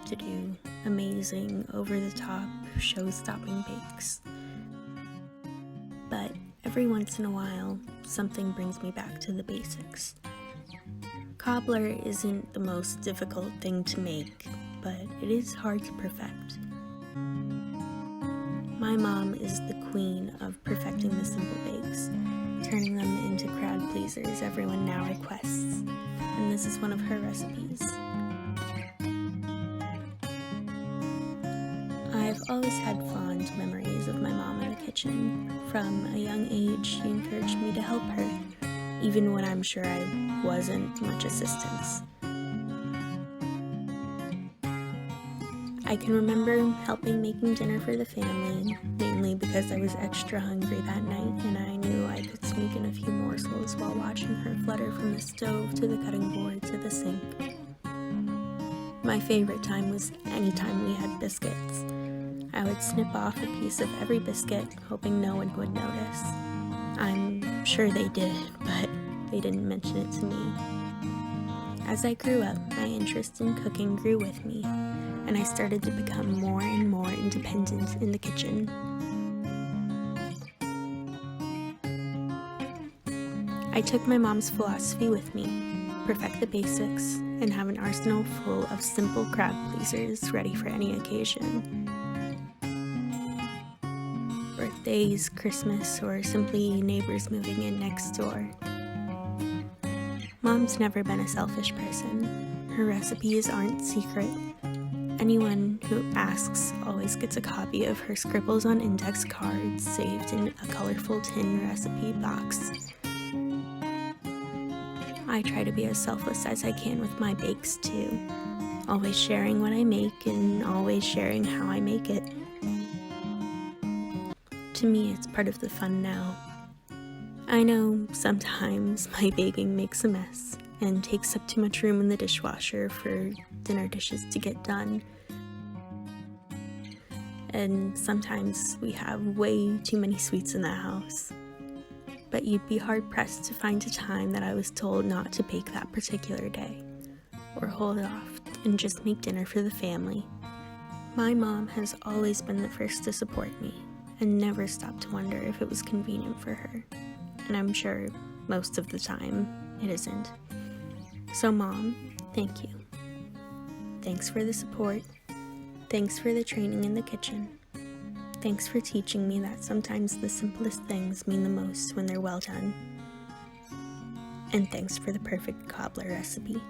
have to do amazing, over-the-top, show-stopping bakes. But every once in a while, something brings me back to the basics. Cobbler isn't the most difficult thing to make, but it is hard to perfect. My mom is the queen of perfecting the simple bakes, turning them into crowd pleasers everyone now requests, and this is one of her recipes. I've always had fond memories of my mom in the kitchen. From a young age, she encouraged me to help her, even when I'm sure I wasn't much assistance. I can remember helping making dinner for the family, mainly because I was extra hungry that night and I knew I could sneak in a few morsels while watching her flutter from the stove to the cutting board to the sink. My favorite time was any time we had biscuits. I would snip off a piece of every biscuit, hoping no one would notice. I'm sure they did, but they didn't mention it to me. As I grew up, my interest in cooking grew with me, and I started to become more and more independent in the kitchen. I took my mom's philosophy with me: perfect the basics and have an arsenal full of simple crowd pleasers ready for any occasion. Birthdays, Christmas, or simply neighbors moving in next door. Mom's never been a selfish person. Her recipes aren't secret. Anyone who asks always gets a copy of her scribbles on index cards saved in a colorful tin recipe box. I try to be as selfless as I can with my bakes too, always sharing what I make and always sharing how I make it. To me, it's part of the fun now. I know sometimes my baking makes a mess and takes up too much room in the dishwasher for dinner dishes to get done. And sometimes we have way too many sweets in the house. But you'd be hard-pressed to find a time that I was told not to bake that particular day, or hold off and just make dinner for the family. My mom has always been the first to support me, and never stopped to wonder if it was convenient for her. And I'm sure most of the time it isn't. So Mom, thank you. Thanks for the support. Thanks for the training in the kitchen. Thanks for teaching me that sometimes the simplest things mean the most when they're well done. And thanks for the perfect cobbler recipe.